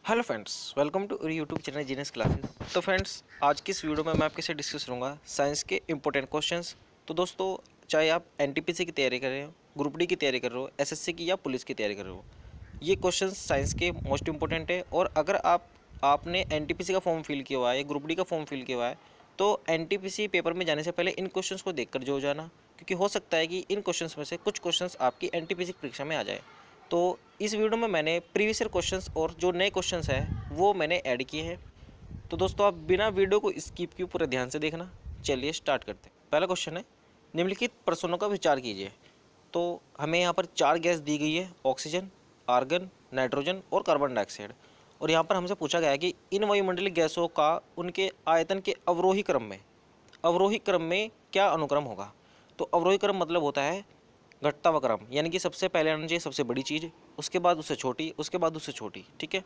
Hello friends, welcome to YouTube channel genius classes. तो friends, आज की इस वीडियो में मैं आपके साथ डिस्कस करूँगा साइंस के इंपॉर्टेंट क्वेश्चंस। तो दोस्तों, चाहे आप एनटीपीसी की तैयारी कर रहे हो, ग्रुप डी की तैयारी कर रहे हो, एसएससी की या पुलिस की तैयारी कर रहे हो, ये क्वेश्चंस साइंस के मोस्ट इंपॉर्टेंट है। और अगर आपने एनटीपीसी का फॉर्म फिल किया हुआ है या ग्रुप डी का फॉर्म फिल किया हुआ है, तो एनटीपीसी पेपर में जाने से पहले इन क्वेश्चंस को देखकर जो जाना, क्योंकि हो सकता है कि इन क्वेश्चंस में से कुछ क्वेश्चंस आपकी एनटीपीसी परीक्षा में आ जाए। तो इस वीडियो में मैंने प्रीवियस ईयर क्वेश्चंस और जो नए क्वेश्चंस हैं वो मैंने ऐड किए हैं। तो दोस्तों, आप बिना वीडियो को स्किप किए पूरे ध्यान से देखना। चलिए स्टार्ट करते हैं। पहला क्वेश्चन है, निम्नलिखित प्रश्नों का विचार कीजिए। तो हमें यहाँ पर 4 गैस दी गई है, ऑक्सीजन, आर्गन, नाइट्रोजन और कार्बन डाइऑक्साइड। और यहाँ पर हमसे पूछा गया है कि इन वायुमंडलीय गैसों का उनके आयतन के अवरोही क्रम में क्या अनुक्रम होगा। तो अवरोही क्रम मतलब होता है घटता हुआ क्रम, यानी कि सबसे पहले आना चाहिए सबसे बड़ी चीज़, उसके बाद उससे छोटी, उसके बाद उससे छोटी। ठीक है,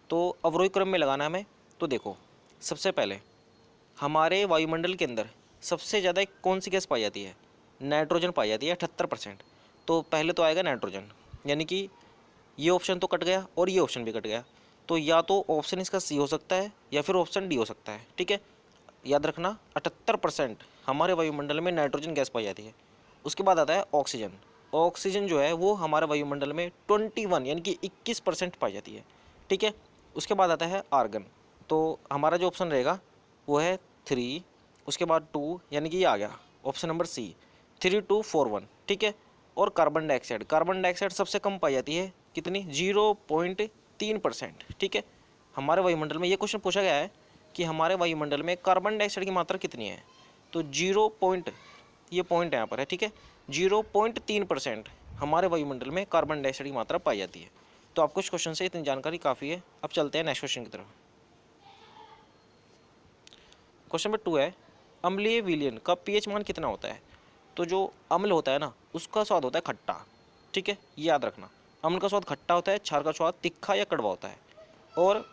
तो अवरोही क्रम में लगाना है हमें। तो देखो, सबसे पहले हमारे वायुमंडल के अंदर सबसे ज़्यादा कौन सी गैस पाई जाती है? नाइट्रोजन पाई जाती है 78%। तो पहले तो आएगा नाइट्रोजन, यानी कि ये ऑप्शन तो कट गया और ये ऑप्शन भी कट गया। तो या तो ऑप्शन इसका सी हो सकता है या फिर ऑप्शन डी हो सकता है। ठीक है, याद रखना 78% हमारे वायुमंडल में नाइट्रोजन गैस पाई जाती है। उसके बाद आता है ऑक्सीजन। ऑक्सीजन जो है वो हमारे वायुमंडल में 21 यानी कि 21% पाई जाती है। ठीक है, उसके बाद आता है आर्गन। तो हमारा जो ऑप्शन रहेगा वो है 3, उसके बाद 2, यानी कि ये आ गया ऑप्शन नंबर सी, 3241। ठीक है, और कार्बन डाइऑक्साइड सबसे कम पाई जाती है, कितनी? 0.3%। ठीक है, हमारे वायुमंडल में ये क्वेश्चन पूछा गया है कि हमारे वायुमंडल में कार्बन डाइऑक्साइड की मात्रा कितनी है। तो ये पॉइंट यहाँ पर है। ठीक है, 0.3% हमारे वायुमंडल में कार्बन डाइऑक्साइड की मात्रा पाई जाती है। तो आपको इस क्वेश्चन से इतनी जानकारी काफ़ी है। अब चलते हैं नेक्स्ट क्वेश्चन की तरफ। क्वेश्चन नंबर 2 है, अम्लीय विलयन का पीएच मान कितना होता है? तो जो अम्ल होता है ना, उसका स्वाद होता है खट्टा। ठीक है, ये याद रखना, अम्ल का स्वाद खट्टा होता है, क्षार का स्वाद तीखा या कड़वा होता है। और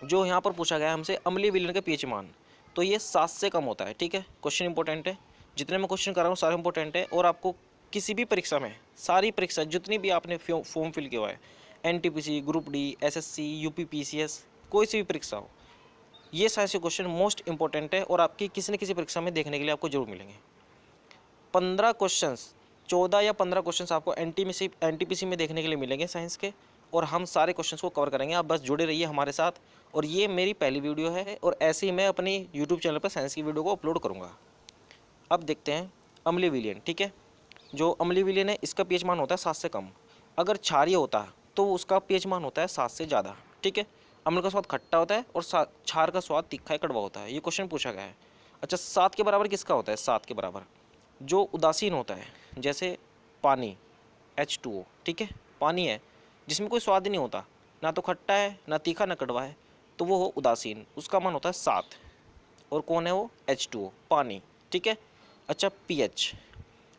जो यहाँ पर पूछा गया है हमसे अम्लीय विलयन का पीएच मान, तो ये 7 से कम होता है। ठीक है, क्वेश्चन इंपॉर्टेंट है, जितने मैं क्वेश्चन कर रहा हूँ सारे इंपॉर्टेंट है। और आपको किसी भी परीक्षा में, सारी परीक्षा जितनी भी आपने फॉर्म फिल किया हुआ है, NTPC, group D, SSC, UPPCS, कोई सी भी परीक्षा हो, ये सारे से क्वेश्चन मोस्ट इंपॉर्टेंट है और आपकी किसी न किसी परीक्षा में देखने के लिए आपको जरूर मिलेंगे। 15 क्वेश्चन, 14 या 15 क्वेश्चन आपको एनटीपीसी में देखने के लिए मिलेंगे साइंस के। और हम सारे क्वेश्चंस को कवर करेंगे, आप बस जुड़े रहिए हमारे साथ। और ये मेरी पहली वीडियो है और ऐसे ही मैं अपनी यूट्यूब चैनल पर साइंस की वीडियो को अपलोड करूँगा। अब देखते हैं अम्लीय विलयन। ठीक है, जो अम्लीय विलयन है इसका पीएच मान होता है 7 से कम। अगर क्षारीय होता है तो उसका पीएच मान होता है 7 से ज़्यादा। ठीक है, अम्ल का स्वाद खट्टा होता है और क्षार का स्वाद तीखा या कड़वा होता है। ये क्वेश्चन पूछा गया है। अच्छा, 7 के बराबर किसका होता है? 7 के बराबर जो उदासीन होता है, जैसे पानी, H2O। ठीक है, पानी है जिसमें कोई स्वाद ही नहीं होता, ना तो खट्टा है, ना तीखा, ना कड़वा है, तो वो हो उदासीन, उसका मान होता है 7। और कौन है वो? H2O, पानी। ठीक है, अच्छा पीएच,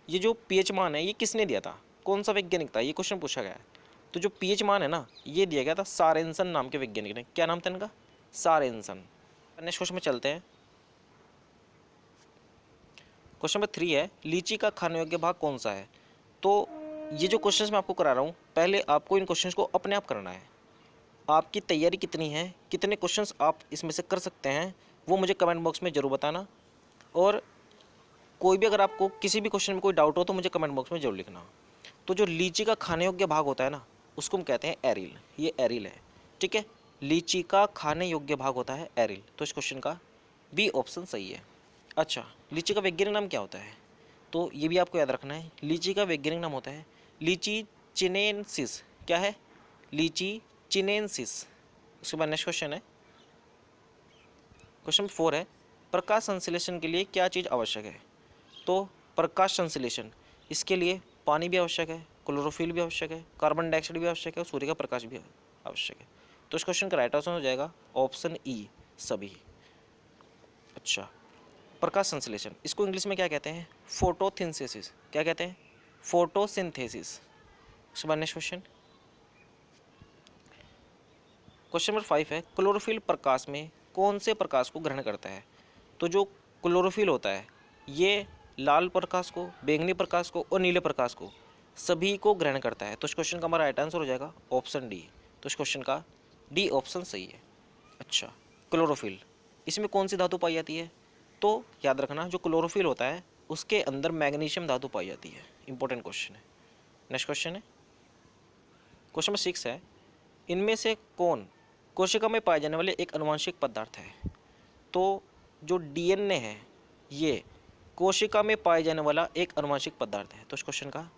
ये जो पीएच मान है ये किसने दिया था? कौन सा वैज्ञानिक था? ये क्वेश्चन पूछा गया है। तो जो पीएच मान है ना, ये दिया गया था सारेंसन नाम के वैज्ञानिक ने। क्या नाम था इनका? सारेंसन। नेक्स्ट क्वेश्चन में चलते हैं। क्वेश्चन नंबर 3 है, लीची का खाने योग्य भाग कौन सा है? तो ये जो क्वेश्चंस मैं आपको करा रहा हूँ, पहले आपको इन क्वेश्चंस को अपने आप करना है। आपकी तैयारी कितनी है, कितने क्वेश्चंस आप इसमें से कर सकते हैं, वो मुझे कमेंट बॉक्स में ज़रूर बताना। और कोई भी अगर आपको किसी भी क्वेश्चन में कोई डाउट हो तो मुझे कमेंट बॉक्स में जरूर लिखना। तो जो लीची का खाने योग्य भाग होता है ना, उसको हम कहते हैं एरिल। ये एरिल है। ठीक है, लीची का खाने योग्य भाग होता है एरिल। तो इस क्वेश्चन का बी ऑप्शन सही है। अच्छा, लीची का वैज्ञानिक नाम क्या होता है? तो ये भी आपको याद रखना है, लीची का वैज्ञानिक नाम होता है लीची चिनेंसिस। क्या है? लीची चिनेंसिस। उसके बाद नेक्स्ट क्वेश्चन है, क्वेश्चन 4 है, प्रकाश संश्लेषण के लिए क्या चीज़ आवश्यक है? तो प्रकाश संश्लेषण, इसके लिए पानी भी आवश्यक है, क्लोरोफिल भी आवश्यक है, कार्बन डाइऑक्साइड भी आवश्यक है और सूर्य का प्रकाश भी आवश्यक है। तो इस क्वेश्चन का राइट आंसर हो जाएगा ऑप्शन ई, सभी। अच्छा, प्रकाश संश्लेषण, इसको इंग्लिश में क्या कहते हैं? फोटोसिंथेसिस। क्या कहते हैं? फोटोसिंथेसिस। उसके बाद नेक्स्ट क्वेश्चन, क्वेश्चन नंबर 5 है, क्लोरोफिल प्रकाश में कौन से प्रकाश को ग्रहण करता है? तो जो क्लोरोफिल होता है ये लाल प्रकाश को, बैंगनी प्रकाश को और नीले प्रकाश को, सभी को ग्रहण करता है। तो इस क्वेश्चन का हमारा राइट आंसर हो जाएगा ऑप्शन डी। तो इस क्वेश्चन का डी ऑप्शन सही है। अच्छा, क्लोरोफिल, इसमें कौन सी धातु पाई जाती है? तो याद रखना, जो क्लोरोफिल होता है उसके अंदर मैग्नीशियम धातु पाई जाती है। इंपॉर्टेंट क्वेश्चन है। नेक्स्ट क्वेश्चन है, क्वेश्चन नंबर 6 है, इनमें से कौन कोशिका में पाए जाने वाले एक आनुवंशिक पदार्थ है? तो जो डीएनए है ये कोशिका में पाए जाने वाला एक आनुवंशिक पदार्थ है। तो इस क्वेश्चन का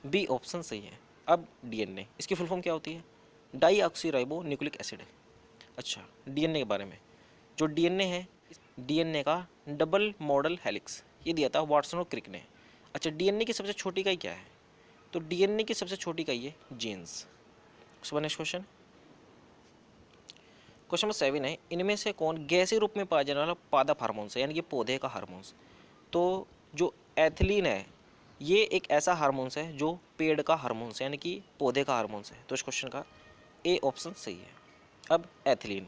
बी ऑप्शन सही है। अब डीएनए, इसकी फुल फॉर्म क्या होती है? Deoxyribonucleic acid है। अच्छा, डीएनए के बारे में, जो डीएनए है, डीएनए का डबल मॉडल हेलिक्स ये दिया था वाटसन और क्रिक ने। अच्छा, डीएनए की सबसे छोटी इकाई क्या है? तो डीएनए की सबसे छोटी इकाई है जीन्स। उसके नेक्स्ट क्वेश्चन, क्वेश्चन नंबर 7 है, इनमें से कौन गैसीय रूप में पाया जाने वाला पादप हार्मोन्स है, यानी कि पौधे का हार्मोन्स? तो जो एथिलीन है ये एक ऐसा हार्मोन्स है जो पेड़ का हार्मोन्स है, यानी कि पौधे का हार्मोन्स है। तो इस क्वेश्चन का ए ऑप्शन सही है। अब एथिलीन,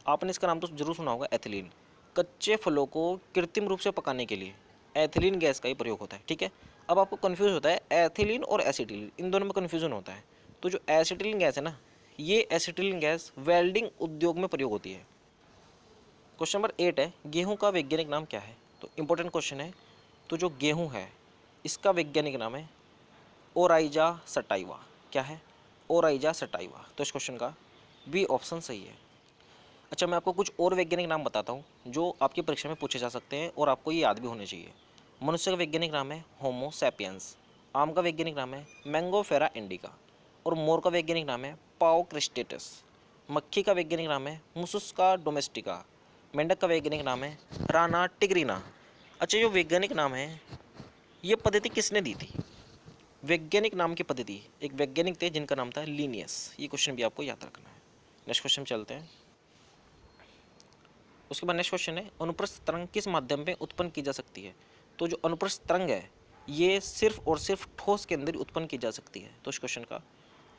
आपने इसका नाम तो जरूर सुना होगा, एथिलीन। कच्चे फलों को कृत्रिम रूप से पकाने के लिए एथिलीन गैस का ही प्रयोग होता है। ठीक है, अब आपको कन्फ्यूज होता है एथिलीन और एसिटिलीन, इन दोनों में कन्फ्यूजन होता है। तो जो एसिटिलीन गैस है ना, ये एसिटिलीन गैस वेल्डिंग उद्योग में प्रयोग होती है। क्वेश्चन नंबर 8 है, गेहूं का वैज्ञानिक नाम क्या है? तो इंपॉर्टेंट क्वेश्चन है। तो जो गेहूं है इसका वैज्ञानिक नाम है ओराइजा सटाइवा। क्या है? Oryza sativa. तो इस क्वेश्चन का बी ऑप्शन सही है। अच्छा, मैं आपको कुछ और वैज्ञानिक नाम बताता हूँ जो आपकी परीक्षा में पूछे जा सकते हैं और आपको ये याद भी होने चाहिए। मनुष्य का वैज्ञानिक नाम है होमो सैपियंस। आम का वैज्ञानिक नाम है मैंगोफेरा इंडिका। और मोर का वैज्ञानिक नाम है पाओ क्रिस्टेटस। मक्खी का वैज्ञानिक नाम है मुसुस्का डोमेस्टिका। मेंढक का वैज्ञानिक नाम है राना टिग्रिना। अच्छा, जो वैज्ञानिक नाम है ये पद्धति किसने दी थी? वैज्ञानिक नाम की पद्धति एक वैज्ञानिक थे जिनका नाम था लीनियस। ये क्वेश्चन भी आपको याद रखना है। नेक्स्ट क्वेश्चन चलते हैं। उसके बाद नेक्स्ट क्वेश्चन है, अनुप्रस्थ तरंग किस माध्यम में उत्पन्न की जा सकती है? तो जो अनुप्रस्थ तरंग है ये सिर्फ और सिर्फ ठोस के अंदर उत्पन्न की जा सकती है। तो इस क्वेश्चन का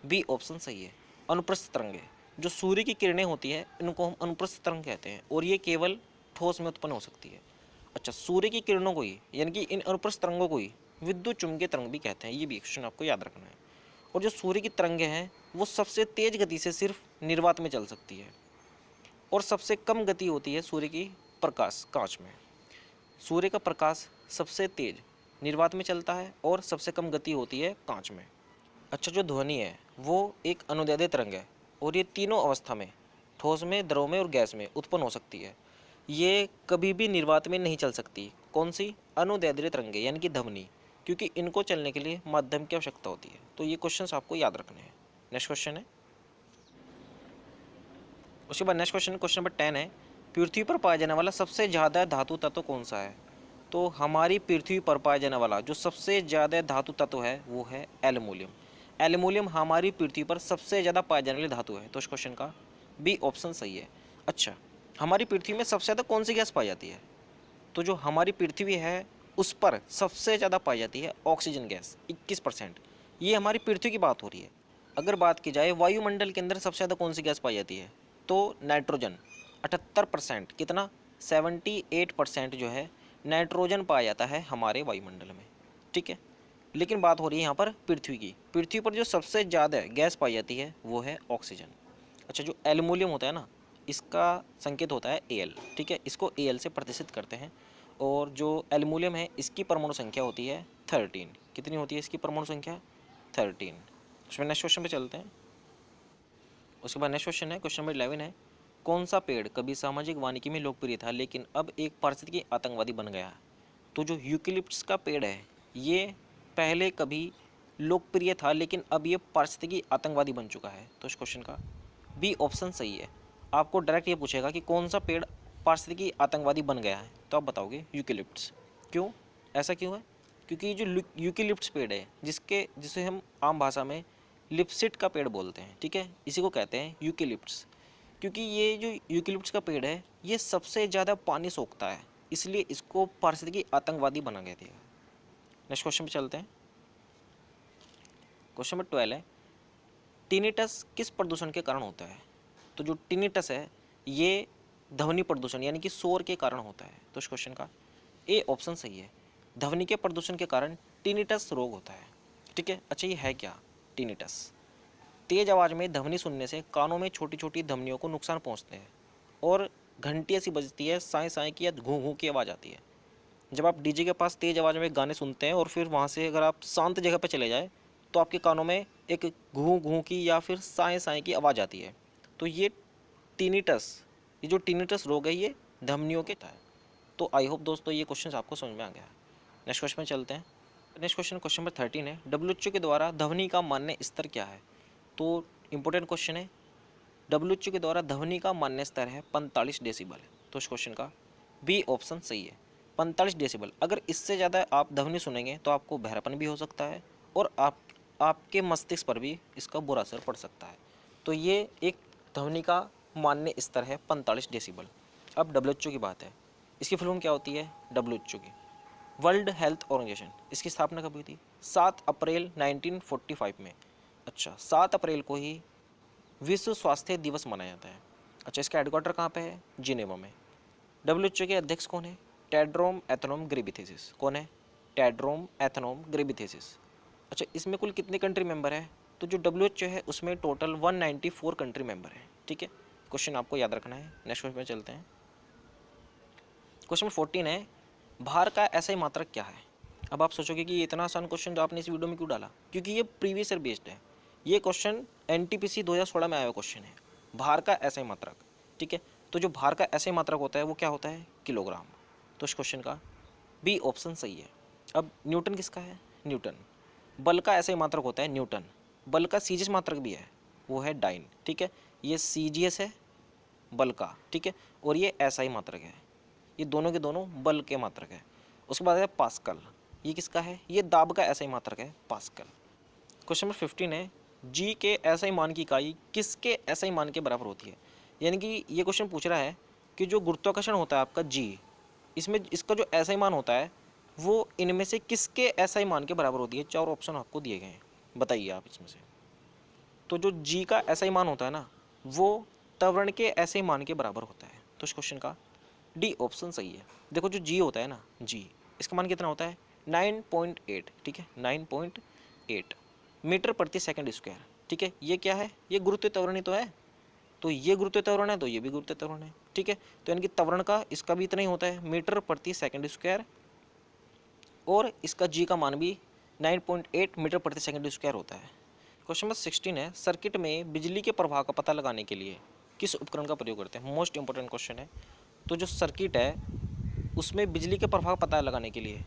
बी ऑप्शन सही है। अनुप्रस्थ तरंग है, जो सूर्य की किरणें होती है इनको हम अनुप्रस्थ तरंग कहते हैं और ये केवल ठोस में उत्पन्न हो सकती है। अच्छा, सूर्य की किरणों को ही यानी कि इन अनुप्रस्थ तरंगों को ही विद्युत चुम्बकीय तरंग भी कहते हैं। ये भी क्वेश्चन आपको याद रखना है। और जो सूर्य की तरंगें हैं वो सबसे तेज गति से सिर्फ निर्वात में चल सकती है और सबसे कम गति होती है सूर्य की प्रकाश कांच में। सूर्य का प्रकाश सबसे तेज निर्वात में चलता है और सबसे कम गति होती है कांच में। अच्छा, जो ध्वनि है वो एक अनुदैर्ध्य तरंग है और ये तीनों अवस्था में, ठोस में, द्रव में और गैस में उत्पन्न हो सकती है। ये कभी भी निर्वात में नहीं चल सकती। कौन सी? अनुदैर्ध्य तरंगें यानी कि ध्वनि, क्योंकि इनको चलने के लिए माध्यम की आवश्यकता होती है। तो ये क्वेश्चन आपको याद रखने हैं। नेक्स्ट क्वेश्चन है, उसके बाद नेक्स्ट क्वेश्चन, क्वेश्चन नंबर 10 है, पृथ्वी पर पाया जाने वाला सबसे ज़्यादा धातु तत्व कौन सा है? तो हमारी पृथ्वी पर पाया जाने वाला जो सबसे ज़्यादा धातु तत्व है वो है एल्युमिनियम। एल्युमिनियम हमारी पृथ्वी पर सबसे ज़्यादा पाए जाने वाली धातु है। तो इस क्वेश्चन का बी ऑप्शन सही है। अच्छा, हमारी पृथ्वी में सबसे ज़्यादा कौन सी गैस पाई जाती है? तो जो हमारी पृथ्वी है उस पर सबसे ज़्यादा पाई जाती है ऑक्सीजन गैस 21%। ये हमारी पृथ्वी की बात हो रही है। अगर बात की जाए वायुमंडल के अंदर सबसे ज़्यादा कौन सी गैस पाई जाती है? तो नाइट्रोजन 78%। कितना? 78% जो है नाइट्रोजन पाया जाता है हमारे वायुमंडल में। ठीक है, लेकिन बात हो रही है यहाँ पर पृथ्वी की। पृथ्वी पर जो सबसे ज़्यादा गैस पाई जाती है वो है ऑक्सीजन। अच्छा, जो एल्युमिनियम होता है ना, इसका संकेत होता है Al। ठीक है, इसको Al से प्रतिष्ठित करते हैं। और जो एल्युमिनियम है इसकी परमाणु संख्या होती है 13। कितनी होती है इसकी परमाणु संख्या? 13। उसमें नेक्स्ट क्वेश्चन पे चलते हैं। उसके बाद नेक्स्ट क्वेश्चन है, क्वेश्चन नंबर 11 है, कौन सा पेड़ कभी सामाजिक वानिकी में लोकप्रिय था लेकिन अब एक पारिस्थितिकी आतंकवादी बन गया? तो जो यूकेलिप्टस का पेड़ है ये पहले कभी लोकप्रिय था लेकिन अब ये पारिस्थितिकी आतंकवादी बन चुका है। तो इस क्वेश्चन का बी ऑप्शन सही है। आपको डायरेक्ट ये पूछेगा कि कौन सा पेड़ पारिस्थितिकी आतंकवादी बन गया है, तो आप बताओगे यूकेलिप्टस। क्यों? ऐसा क्यों है? क्योंकि ये जो यूकेलिप्टस पेड़ है जिसे हम आम भाषा में लिपसिट का पेड़ बोलते हैं, ठीक है, इसी को कहते हैं यूकेलिप्टस। क्योंकि ये जो यूकेलिप्टस का पेड़ है ये सबसे ज़्यादा पानी सोखता है, इसलिए इसको पारिस्थितिकी आतंकवादी बना गया था। नेक्स्ट क्वेश्चन पे चलते हैं। क्वेश्चन नंबर 12 है, टिनिटस किस प्रदूषण के कारण होता है? तो जो टिनिटस है ये ध्वनि प्रदूषण यानी कि शोर के कारण होता है। तो इस क्वेश्चन का ए ऑप्शन सही है। ध्वनि के प्रदूषण के कारण टिनिटस रोग होता है। ठीक है, अच्छा ये है क्या टिनिटस? तेज़ आवाज़ में ध्वनि सुनने से कानों में छोटी छोटी धमनियों को नुकसान पहुंचते हैं और घंटी ऐसी बजती है, साए साए की या घूं घूं की आवाज़ आती है। जब आप डीजे के पास तेज़ आवाज़ में गाने सुनते हैं और फिर वहाँ से अगर आप शांत जगह पर चले जाए तो आपके कानों में एक घूं घूं की या फिर साए साए की आवाज़ आती है। तो ये टिनिटस, ये जो टिनिटस रोग है ये धमनियों के है। तो आई होप दोस्तों ये क्वेश्चन आपको समझ में आ गया है। नेक्स्ट क्वेश्चन में चलते हैं। नेक्स्ट क्वेश्चन नंबर 13 है, डब्ल्यूएचओ के द्वारा ध्वनि का मान्य स्तर क्या है। तो इंपॉर्टेंट क्वेश्चन है। डब्ल्यूएचओ के द्वारा ध्वनि का मान्य स्तर है 45 डेसिबल। तो इस क्वेश्चन का बी ऑप्शन सही है, 45 डेसिबल। अगर इससे ज़्यादा आप ध्वनि सुनेंगे तो आपको बहरापन भी हो सकता है और आपके मस्तिष्क पर भी इसका बुरा असर पड़ सकता है। तो ये एक ध्वनि का मान्य स्तर है 45 डेसिबल। अब डब्ल्यूएचओ की बात है, इसकी फुल फॉर्म क्या होती है डब्ल्यूएचओ की, वर्ल्ड हेल्थ ऑर्गेनाइजेशन। इसकी स्थापना कब हुई थी? 7 अप्रैल 1945 में। अच्छा, 7 अप्रैल को ही विश्व स्वास्थ्य दिवस मनाया जाता है। अच्छा, इसका हेडक्वार्टर कहाँ पे है? जिनेवा में। डब्ल्यूएचओ के अध्यक्ष कौन है? टेड्रोम एथनोम घेब्रेयेसस। कौन है? टेड्रोम एथनोम घेब्रेयेसस। अच्छा, इसमें कुल कितने कंट्री मेंबर है? तो जो डब्ल्यूएचओ है उसमें टोटल 194 कंट्री मेंबर है। ठीक है, क्वेश्चन आपको याद रखना है। नेक्स्ट क्वेश्चन में चलते हैं। क्वेश्चन 14 है, भार का ऐसा ही मात्रक क्या है। अब आप सोचोगे कि ये इतना आसान क्वेश्चन जो आपने इस वीडियो में क्यों डाला, क्योंकि ये प्रीवियस ईयर बेस्ड है। ये क्वेश्चन एनटीपीसी 2016 में आया हुआ क्वेश्चन है, भार का ऐसा ही मात्रक। ठीक है, तो जो भार का ऐसा ही मात्रक होता है वो क्या होता है? किलोग्राम। तो इस क्वेश्चन का बी ऑप्शन सही है। अब न्यूटन किसका है? न्यूटन। बल का ऐसा ही मात्रक होता है न्यूटन। बल का सीजीएस मात्रक भी है, वो है डाइन। ठीक है, ये सीजीएस है बल का। ठीक है, और ये ऐसा ही मात्रक है, ये दोनों के दोनों बल के मात्रक है। उसके बाद है पास्कल। ये किसका है? ये दाब का ऐसा ही मात्रक है, पास्कल। क्वेश्चन नंबर 15 है, जी के ऐसा ही मान की इकाई किसके ऐसा ही मान के बराबर होती है। यानी कि ये क्वेश्चन पूछ रहा है कि जो गुरुत्वाकर्षण होता है आपका जी, इसमें इसका जो ऐसा ही मान होता है वो इनमें से किसके ऐसा ही मान के बराबर होती है। 4 ऑप्शन आपको दिए गए हैं, बताइए आप इसमें से। तो जो जी का ऐसा ही मान होता है ना, वो त्वरण के ऐसे ही मान के बराबर होता है। तो इस क्वेश्चन का डी ऑप्शन सही है। देखो जो जी होता है ना, जी इसका मान कितना होता है? 9.8। ठीक है, 9.8 मीटर प्रति सेकंड स्क्वायर। ठीक है, ये क्या है? ये गुरुत्व त्वरण ही तो है। तो ये गुरुत्व त्वरण है तो ये भी गुरुत्व त्वरण है। ठीक है, तो यानी कि त्वरण का इसका भी इतना ही होता है, मीटर प्रति सेकंड स्क्वायर, और इसका जी का मान भी 9.8 मीटर प्रति सेकंड स्क्वायर होता है। क्वेश्चन नंबर 16 है, सर्किट में बिजली के प्रवाह का पता लगाने के लिए किस उपकरण का प्रयोग करते हैं। मोस्ट इंपॉर्टेंट क्वेश्चन है। तो जो सर्किट है उसमें बिजली के प्रवाह का पता लगाने के लिए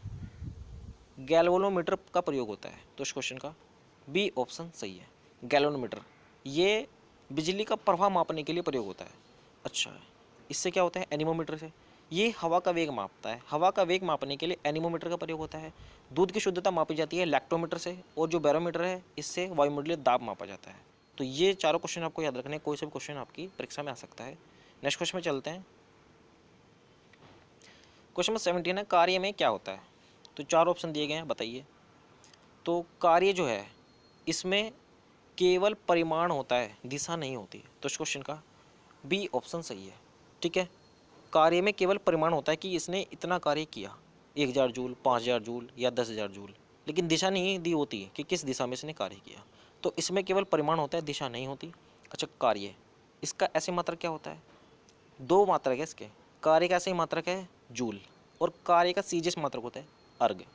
गैल्वेनोमीटर का प्रयोग होता है। तो इस क्वेश्चन का बी ऑप्शन सही है, गैल्वेनोमीटर। ये बिजली का प्रवाह मापने के लिए प्रयोग होता है। अच्छा, इससे क्या होता है? एनीमोमीटर से ये हवा का वेग मापता है। हवा का वेग मापने के लिए एनीमोमीटर का प्रयोग होता है। दूध की शुद्धता मापी जाती है लैक्टोमीटर से, और जो बैरोमीटर है इससे वायुमंडलीय दाब मापा जाता है। तो ये चारों क्वेश्चन आपको याद रखने हैं, कोई सा भी क्वेश्चन आपकी परीक्षा में आ सकता है। नेक्स्ट क्वेश्चन में चलते हैं। क्वेश्चन नंबर 17 है, कार्य में क्या होता है। तो 4 ऑप्शन दिए गए हैं, बताइए। तो कार्य जो है इसमें केवल परिमाण होता है, दिशा नहीं होती। तो इस क्वेश्चन का बी ऑप्शन सही है। ठीक है, कार्य में केवल परिमाण होता है कि इसने इतना कार्य किया, 1000 जूल, 5000 जूल या 10,000 जूल, लेकिन दिशा नहीं दी होती कि किस दिशा में इसने कार्य किया। तो इसमें केवल परिमाण होता है, दिशा नहीं होती। अच्छा, कार्य इसका ऐसे मात्रक क्या होता है? 2 मात्रक है इसके। कार्य का ऐसे ही मात्रक है जूल, और कार्य का सीजीएस मात्रक होता है अर्ग।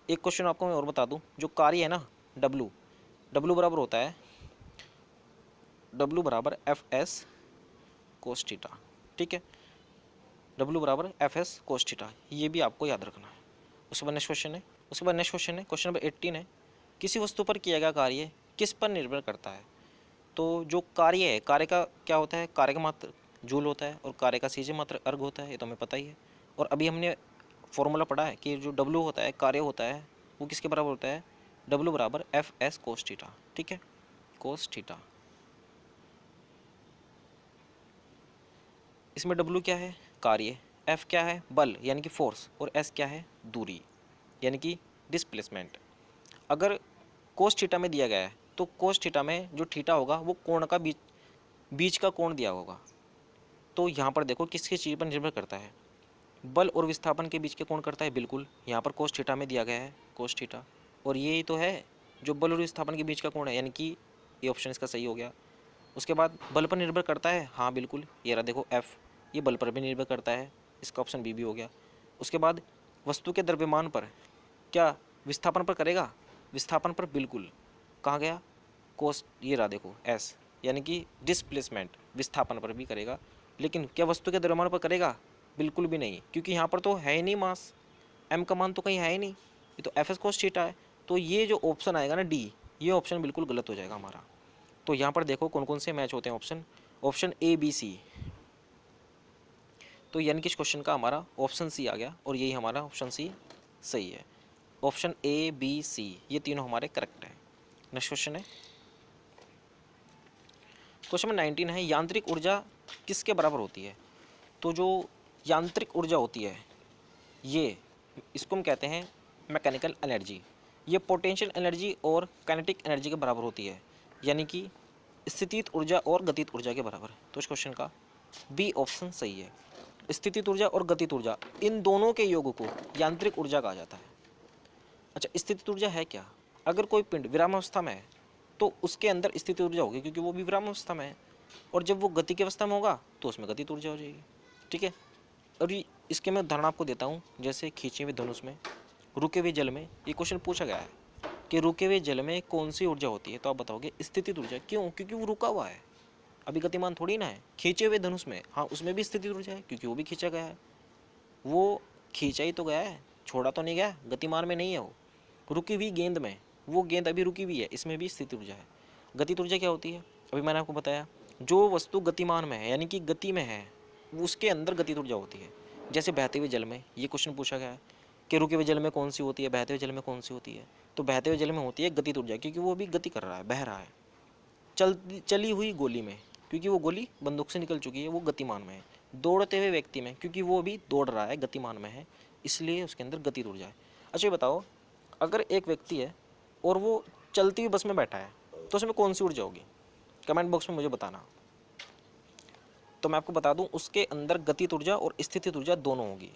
एक क्वेश्चन आपको मैं और बता दूं, जो कार्य है ना डब्लू, डब्लू बराबर होता है, डब्लू बराबर एफ एस कोस थीटा। ठीक है, डब्लू बराबर एफ एस कोस थीटा, ये भी आपको याद रखना है। उसके बाद नेक्स्ट क्वेश्चन है, क्वेश्चन नंबर 18 है, किसी वस्तु पर किया गया कार्य किस पर निर्भर करता है। तो जो कार्य है, कार्य का क्या होता है? कार्य का मात्र जूल होता है, और कार्य का सीजे मात्र अर्ग होता है, ये तो हमें पता ही है। और अभी हमने फॉर्मूला पढ़ा है कि जो डब्लू होता है, कार्य होता है, वो किसके बराबर होता है? डब्लू बराबर एफ एस कोस थीटा। ठीक है, कोस थीटा। इसमें डब्लू क्या है? कार्य, एफ क्या है? बल यानी कि फोर्स, और एस क्या है? दूरी यानी कि डिस्प्लेसमेंट। अगर कोस थीटा में दिया गया है तो कोस थीटा में जो थीटा होगा वो कोण का बीच का कोण दिया होगा। तो यहाँ पर देखो किस किस चीज़ पर निर्भर करता है? बल और विस्थापन के बीच के कोण करता है, बिल्कुल। यहाँ पर कोस थीटा में दिया गया है कोस थीटा, और यही तो है जो बल और विस्थापन के बीच का कोण है, यानी कि ये ऑप्शन इसका सही हो गया। उसके बाद बल पर निर्भर करता है, हाँ बिल्कुल, ये रहा देखो एफ, ये बल पर भी निर्भर करता है, इसका ऑप्शन बी भी हो गया। उसके बाद वस्तु के द्रव्यमान पर क्या विस्थापन पर करेगा, विस्थापन पर बिल्कुल, कहाँ गया कोस, ये रहा देखो एस, यानी कि डिस्प्लेसमेंट, विस्थापन पर भी करेगा। लेकिन क्या वस्तु के द्रव्यमान पर करेगा, बिल्कुल भी नहीं, क्योंकि यहाँ पर तो है ही नहीं मास, एम का मान तो कहीं है ही नहीं, ये तो एफ एस कोस थीटा है। तो ये जो ऑप्शन आएगा ना डी, ये ऑप्शन बिल्कुल गलत हो जाएगा हमारा। तो यहाँ पर देखो कौन कौन से मैच होते हैं option, option A B C, तो यानी कि इस क्वेश्चन का हमारा ऑप्शन सी आ गया और यही हमारा ऑप्शन सी सही है। ऑप्शन ए बी सी ये तीनों हमारे करेक्ट हैं। नेक्स्ट क्वेश्चन है क्वेश्चन नंबर 19 है, यांत्रिक ऊर्जा किसके बराबर होती है। तो जो यांत्रिक ऊर्जा होती है ये, इसको हम कहते हैं मैकेनिकल एनर्जी, ये पोटेंशियल एनर्जी और काइनेटिक एनर्जी के बराबर होती है, यानी कि स्थितिज ऊर्जा और गतिज ऊर्जा के बराबर। तो इस क्वेश्चन का बी ऑप्शन सही है। स्थितिज ऊर्जा और गतिज ऊर्जा इन दोनों के योग को यांत्रिक ऊर्जा कहा जाता है। अच्छा, स्थितिज ऊर्जा है क्या, अगर कोई पिंड विरामावस्था में है तो उसके अंदर स्थितिज ऊर्जा होगी, क्योंकि वो भी विरामावस्था में है, और जब वो गति की अवस्था में होगा तो उसमें गतिज ऊर्जा हो जाएगी। ठीक है, और इसके मैं उदाहरण आपको देता हूँ, जैसे खींचे हुए धनुष में, रुके हुए जल में, ये क्वेश्चन पूछा गया है कि रुके हुए जल में कौन सी ऊर्जा होती है, तो आप बताओगे स्थितिज ऊर्जा। क्यों, क्योंकि वो रुका हुआ है, अभी गतिमान थोड़ी ना है। खींचे हुए धनुष में, हाँ उसमें भी स्थितिज ऊर्जा है, क्योंकि वो भी खींचा गया है, वो खींचा ही तो गया है, छोड़ा तो नहीं गया, गतिमान में नहीं है वो। रुकी हुई गेंद में, वो गेंद अभी रुकी हुई है, इसमें भी स्थितिज ऊर्जा है। गतिज ऊर्जा क्या होती है, अभी मैंने आपको बताया, जो वस्तु गतिमान में है यानी कि गति में है, उसके अंदर गतिज ऊर्जा होती है। जैसे बहते हुए जल में, ये क्वेश्चन पूछा गया है कि रुके हुए जल में कौन सी होती है, बहते हुए जल में कौन सी होती है, तो बहते हुए जल में होती है गतिज ऊर्जा, क्योंकि वो भी गति कर रहा है, बह रहा है। चली हुई गोली में, क्योंकि वो गोली बंदूक से निकल चुकी है, वो गतिमान में है। दौड़ते हुए व्यक्ति में, क्योंकि वो भी दौड़ रहा है, गतिमान में है, इसलिए उसके अंदर गतिज ऊर्जा है। अच्छा ये बताओ, अगर एक व्यक्ति है और वो चलती हुई बस में बैठा है तो उसमें कौन सी ऊर्जा होगी, कमेंट बॉक्स में मुझे बताना। तो मैं आपको बता दूं, उसके अंदर गतिज ऊर्जा और स्थितिज ऊर्जा दोनों होगी।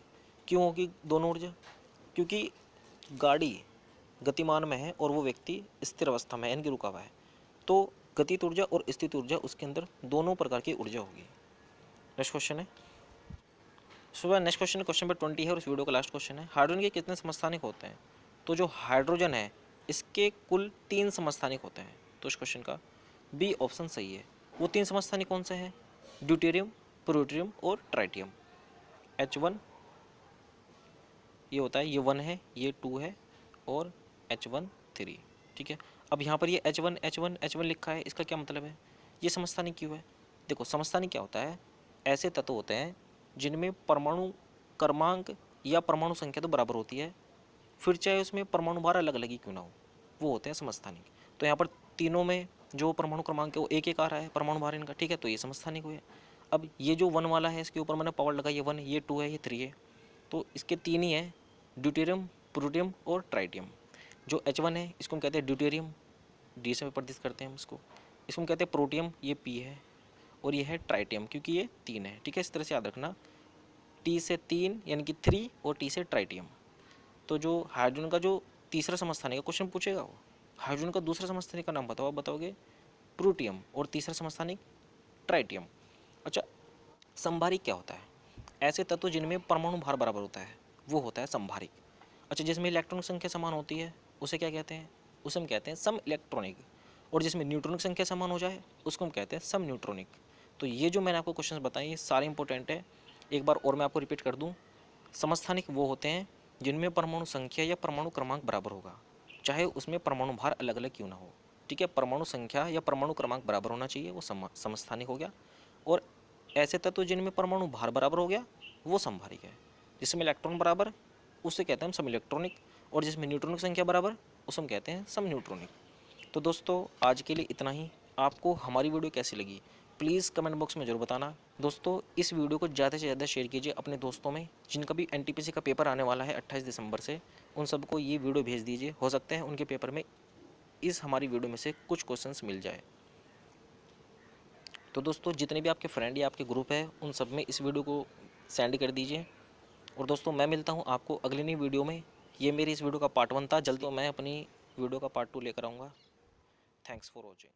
क्यों होगी दोनों ऊर्जा, क्योंकि गाड़ी गतिमान में है और वो व्यक्ति स्थिर अवस्था में यानी कि रुका हुआ है, तो गतिज ऊर्जा और स्थितिज ऊर्जा उसके अंदर दोनों प्रकार की ऊर्जा होगी। नेक्स्ट क्वेश्चन है सुबह, नेक्स्ट क्वेश्चन क्वेश्चन नंबर 20 है और इस वीडियो का लास्ट क्वेश्चन है, हाइड्रोजन के कितने समस्थानिक होते हैं। तो जो हाइड्रोजन है इसके कुल 3 समस्थानिक होते हैं। तो इस क्वेश्चन का बी ऑप्शन सही है। वो 3 समस्थानिक कौन से हैं, ड्यूटेरियम, प्लूटोनियम और ट्राइटियम। H1 ये होता है, ये 1 है, ये 2 है और H1 3। ठीक है, अब यहाँ पर ये H1 लिखा है, इसका क्या मतलब है, ये समस्थानिक क्यों है। देखो समस्थानिक क्या होता है, ऐसे तत्व होते हैं जिनमें परमाणु क्रमांक या परमाणु संख्या तो बराबर होती है, फिर चाहे उसमें परमाणु भार अलग अलग ही क्यों ना हो, वो होते हैं समस्थानिक। तो यहाँ पर तीनों में जो परमाणु क्रमांक है वो एक एक आ रहा है परमाणु भार इनका। ठीक है, तो ये समस्थानिक हुए। अब ये जो 1 वाला है इसके ऊपर मैंने पावर लगा, ये 1, ये 2 है, ये 3 है, तो इसके 3 ही है, ड्यूटेरियम, प्लूटोनियम और ट्राइटियम। जो H1 है इसको हम कहते हैं ड्यूटेरियम, डी से प्रदर्शित करते हैं हम इसको हम कहते हैं प्रोटियम, ये P है, और ये है ट्राइटियम, क्योंकि ये 3 है। ठीक है, इस तरह से याद रखना, T से 3 यानी कि 3 और T से ट्राइटियम। तो जो हाइड्रोजन का जो तीसरा समस्थानिक का क्वेश्चन पूछेगा, वो हाइड्रोजन का दूसरा समस्थानिक का नाम बताओ, आप बताओगे प्लूटियम, और तीसरा समस्थानिक ट्राइटियम। अच्छा, संभारिक क्या होता है, ऐसे तत्व जिनमें परमाणु भार बराबर होता है वो होता है संभारिक। अच्छा, जिसमें इलेक्ट्रॉन संख्या समान होती है उसे क्या कहते हैं, उसे हम कहते हैं सम इलेक्ट्रॉनिक, और जिसमें न्यूट्रॉनिक संख्या समान हो जाए उसको हम कहते हैं सम न्यूट्रॉनिक। तो ये जो मैंने आपको क्वेश्चन बताए ये सारे इंपॉर्टेंट है। एक बार और मैं आपको रिपीट कर दूं, समस्थानिक वो होते हैं जिनमें परमाणु संख्या या परमाणु क्रमांक बराबर होगा, चाहे उसमें परमाणु भार अलग अलग क्यों ना हो। ठीक है, परमाणु संख्या या परमाणु क्रमांक बराबर होना चाहिए, वो समस्थानिक हो गया। और ऐसे तत्व जिनमें परमाणु भार बराबर हो गया वो संभारिक है। जिसमें इलेक्ट्रॉन बराबर उसे कहते हैं हम सम इलेक्ट्रॉनिक, और जिसमें न्यूट्रॉनिक संख्या बराबर उसे हम कहते हैं सम न्यूट्रॉनिक। तो दोस्तों आज के लिए इतना ही। आपको हमारी वीडियो कैसी लगी प्लीज़ कमेंट बॉक्स में जरूर बताना। दोस्तों इस वीडियो को ज़्यादा से ज़्यादा शेयर कीजिए अपने दोस्तों में, जिनका भी NTPC का पेपर आने वाला है 28 दिसंबर से, उन सबको ये वीडियो भेज दीजिए, हो सकते हैं उनके पेपर में इस हमारी वीडियो में से कुछ क्वेश्चंस मिल जाए। तो दोस्तों जितने भी आपके फ्रेंड या आपके ग्रुप है उन सब में इस वीडियो को सेंड कर दीजिए। और दोस्तों मैं मिलता हूँ आपको अगली नई वीडियो में। ये मेरी इस वीडियो का पार्ट 1 था, जल्द मैं अपनी वीडियो का पार्ट 2 लेकर आऊँगा। Thanks for watching.